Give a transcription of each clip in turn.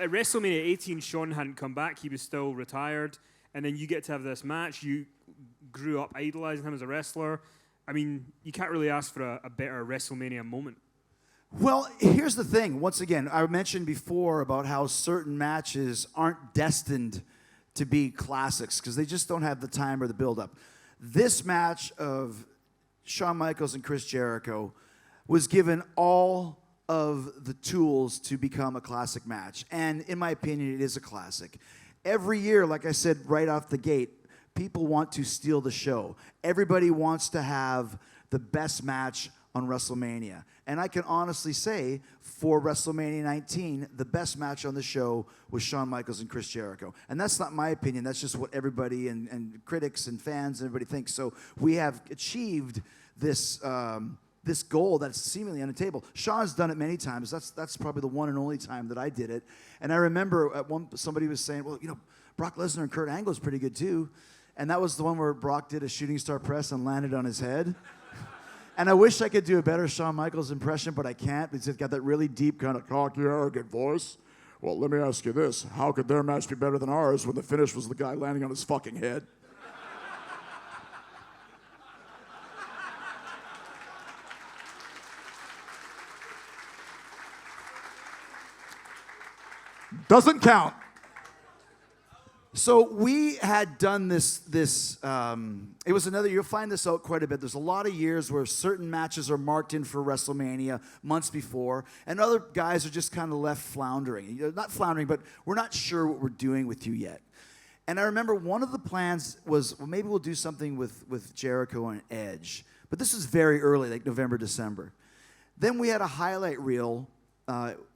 at WrestleMania 18, Shawn hadn't come back. He was still retired. And then you get to have this match. You grew up idolizing him as a wrestler. I mean, you can't really ask for a better WrestleMania moment. Well, here's the thing. Once again, I mentioned before about how certain matches aren't destined to be classics because they just don't have the time or the build-up. This match of Shawn Michaels and Chris Jericho was given all of the tools to become a classic match. And in my opinion, it is a classic. Every year, like I said right off the gate, people want to steal the show. Everybody wants to have the best match on WrestleMania. And I can honestly say, for WrestleMania 19, the best match on the show was Shawn Michaels and Chris Jericho. And that's not my opinion. That's just what everybody and critics and fans and everybody thinks. So we have achieved this this goal that's seemingly on the table. Shawn's done it many times. That's probably the one and only time that I did it. And I remember at somebody was saying, well, you know, Brock Lesnar and Kurt Angle's pretty good too. And that was the one where Brock did a shooting star press and landed on his head. And I wish I could do a better Shawn Michaels impression, but I can't because he's got that really deep kind of cocky, arrogant voice. Well, let me ask you this. How could their match be better than ours when the finish was the guy landing on his fucking head? Doesn't count. So we had done this, it was another, you'll find this out quite a bit. There's a lot of years where certain matches are marked in for WrestleMania months before, and other guys are just kind of left floundering. Not floundering, but we're not sure what we're doing with you yet. And I remember one of the plans was, well, maybe we'll do something with Jericho and Edge. But this was very early, like November, December. Then we had a highlight reel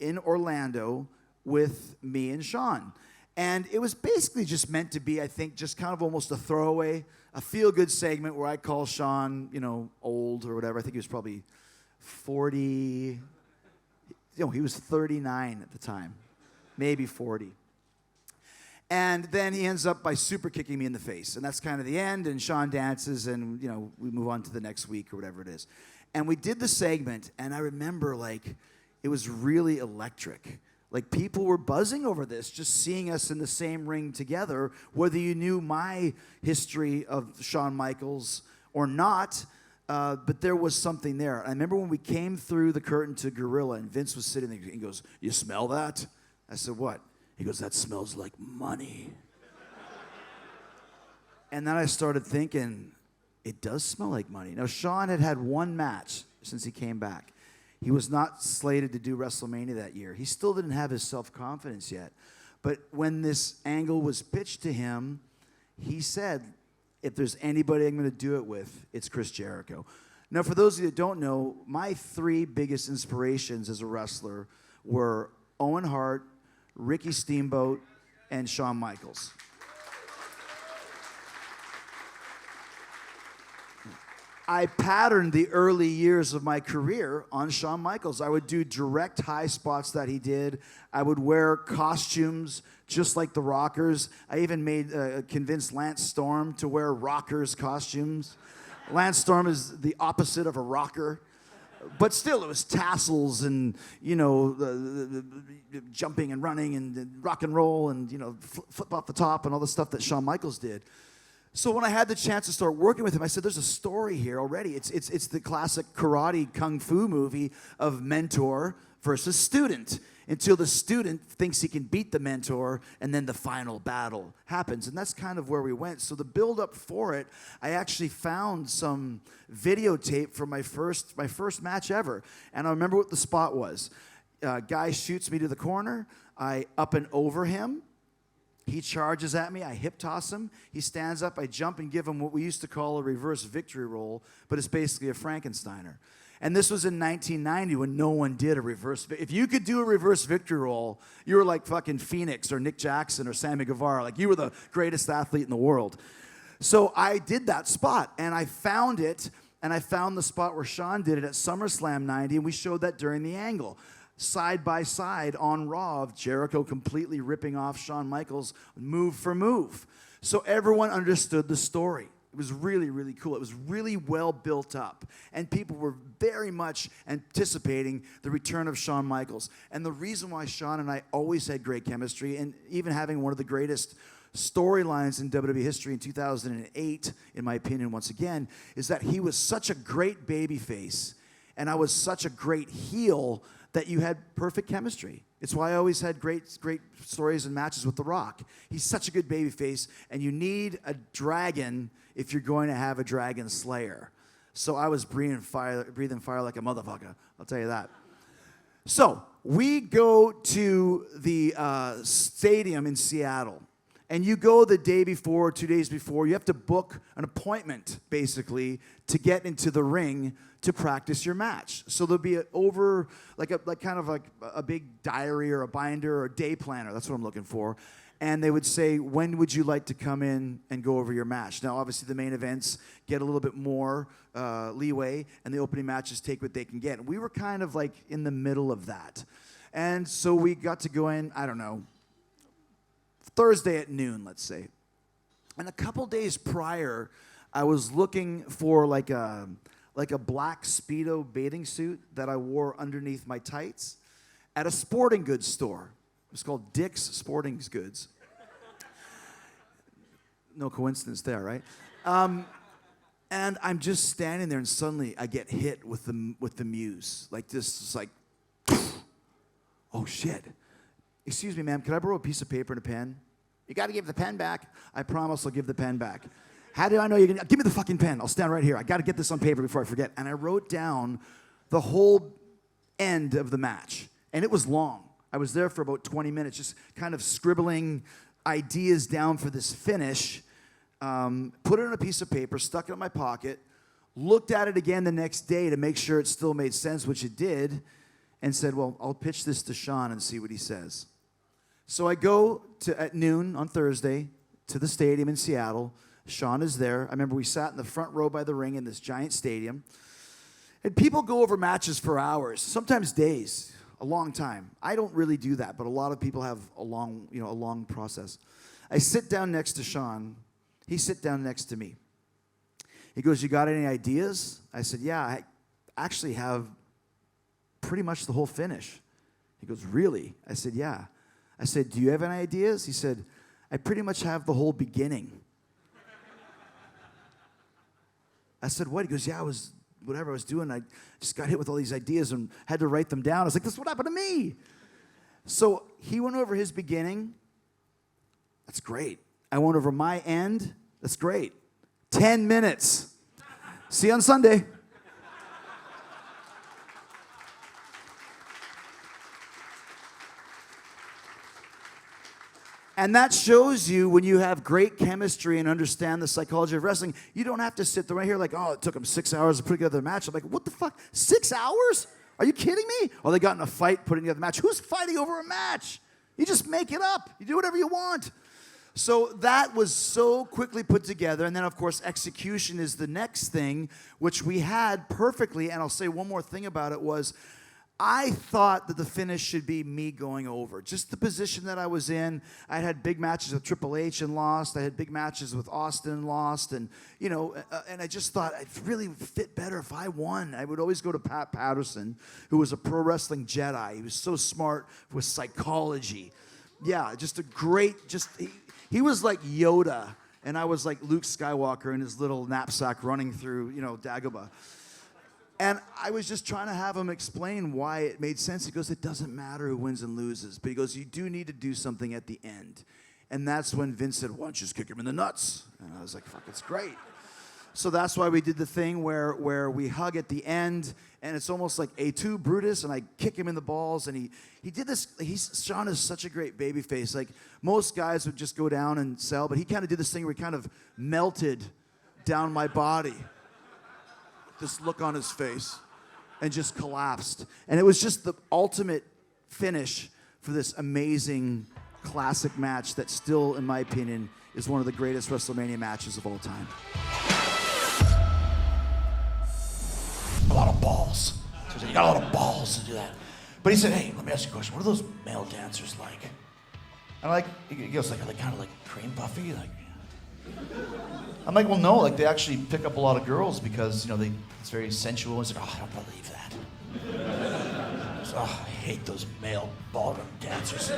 in Orlando with me and Shawn. And it was basically just meant to be, I think, just kind of almost a throwaway, a feel-good segment where I call Shawn, you know, old or whatever. I think he was probably 40. You know, he was 39 at the time, maybe 40. And then he ends up by super kicking me in the face. And that's kind of the end, and Shawn dances, and, you know, we move on to the next week or whatever it is. And we did the segment, and I remember, like, it was really electric. Like, people were buzzing over this, just seeing us in the same ring together, whether you knew my history of Shawn Michaels or not, but there was something there. I remember when we came through the curtain to Gorilla, and Vince was sitting there, and he goes, "You smell that?" I said, "What?" He goes, "That smells like money." And then I started thinking, it does smell like money. Now, Shawn had had one match since he came back. He was not slated to do WrestleMania that year. He still didn't have his self-confidence yet. But when this angle was pitched to him, he said, if there's anybody I'm going to do it with, it's Chris Jericho. Now, for those of you that don't know, my three biggest inspirations as a wrestler were Owen Hart, Ricky Steamboat, and Shawn Michaels. I patterned the early years of my career on Shawn Michaels. I would do direct high spots that he did. I would wear costumes just like the Rockers. I even convinced Lance Storm to wear Rockers costumes. Lance Storm is the opposite of a rocker. But still, it was tassels and, you know, the jumping and running and rock and roll and, you know, flip off the top and all the stuff that Shawn Michaels did. So when I had the chance to start working with him, I said, there's a story here already. It's the classic karate kung fu movie of mentor versus student, until the student thinks he can beat the mentor, and then the final battle happens. And that's kind of where we went. So the build-up for it, I actually found some videotape from my first match ever. And I remember what the spot was. Guy shoots me to the corner. I up and over him. He charges at me. I hip toss him. He stands up. I jump and give him what we used to call a reverse victory roll, but it's basically a Frankensteiner. And this was in 1990 when no one did a reverse. If you could do a reverse victory roll, you were like fucking Phoenix or Nick Jackson or Sammy Guevara. Like, you were the greatest athlete in the world. So I did that spot, and I found it, and I found the spot where Shawn did it at SummerSlam 90, and we showed that during the angle. Side by side on Raw of Jericho completely ripping off Shawn Michaels move for move. So everyone understood the story. It was really, really cool. It was really well built up. And people were very much anticipating the return of Shawn Michaels. And the reason why Shawn and I always had great chemistry, and even having one of the greatest storylines in WWE history in 2008, in my opinion, once again, is that he was such a great babyface, and I was such a great heel that you had perfect chemistry. It's why I always had great stories and matches with The Rock. He's such a good babyface, and you need a dragon if you're going to have a dragon slayer. So I was breathing fire like a motherfucker, I'll tell you that. So we go to the stadium in Seattle. And you go the day before, 2 days before, you have to book an appointment, basically, to get into the ring to practice your match. So there'll be a big diary or a binder or a day planner. That's what I'm looking for. And they would say, when would you like to come in and go over your match? Now, obviously, the main events get a little bit more leeway, and the opening matches take what they can get. And we were kind of like in the middle of that. And so we got to go in, I don't know, Thursday at noon, let's say. And a couple days prior, I was looking for like a black Speedo bathing suit that I wore underneath my tights at a sporting goods store. It was called Dick's Sporting Goods. No coincidence there, right? And I'm just standing there, and suddenly I get hit with the muse. Like this, it's like, oh shit. Excuse me, ma'am, can I borrow a piece of paper and a pen? You got to give the pen back. I promise I'll give the pen back. How do I know you're going to? Give me the fucking pen. I'll stand right here. I got to get this on paper before I forget. And I wrote down the whole end of the match. And it was long. I was there for about 20 minutes just kind of scribbling ideas down for this finish. Put it on a piece of paper, stuck it in my pocket, looked at it again the next day to make sure it still made sense, which it did, and said, well, I'll pitch this to Shawn and see what he says. So I go at noon on Thursday to the stadium in Seattle. Shawn is there. I remember we sat in the front row by the ring in this giant stadium. And people go over matches for hours, sometimes days, a long time. I don't really do that, but a lot of people have a long process. I sit down next to Shawn. He sits down next to me. He goes, you got any ideas? I said, yeah, I actually have pretty much the whole finish. He goes, really? I said, yeah. I said, do you have any ideas? He said, I pretty much have the whole beginning. I said, what? He goes, yeah, whatever I was doing, I just got hit with all these ideas and had to write them down. I was like, this is what happened to me. So he went over his beginning. That's great. I went over my end. That's great. 10 minutes. See you on Sunday. And that shows you when you have great chemistry and understand the psychology of wrestling, you don't have to sit there right here like, oh, it took them 6 hours to put together a match. I'm like, what the fuck? 6 hours? Are you kidding me? Or they got in a fight putting together a match. Who's fighting over a match? You just make it up. You do whatever you want. So that was so quickly put together. And then, of course, execution is the next thing, which we had perfectly. And I'll say one more thing about it was, I thought that the finish should be me going over. Just the position that I was in. I had big matches with Triple H and lost. I had big matches with Austin and lost. And, and I just thought it really would fit better if I won. I would always go to Pat Patterson, who was a pro wrestling Jedi. He was so smart with psychology. Yeah, just a great, he was like Yoda. And I was like Luke Skywalker in his little knapsack running through, Dagobah. And I was just trying to have him explain why it made sense. He goes, it doesn't matter who wins and loses. But he goes, you do need to do something at the end. And that's when Vince said, why don't you just kick him in the nuts? And I was like, fuck, it's great. So that's why we did the thing where we hug at the end. And it's almost like A2 Brutus. And I kick him in the balls. And he did this. Shawn is such a great baby face. Like most guys would just go down and sell. But he kind of did this thing where he kind of melted down my body. This look on his face and just collapsed. And it was just the ultimate finish for this amazing classic match that still, in my opinion, is one of the greatest WrestleMania matches of all time. A lot of balls. So you got a lot of balls to do that. But he said, hey, let me ask you a question. What are those male dancers like? And he goes, like, are they kind of like cream puffy? Like, I'm like, well, no, like they actually pick up a lot of girls because, it's very sensual. It's like, oh, I don't believe that. I hate those male ballroom dancers.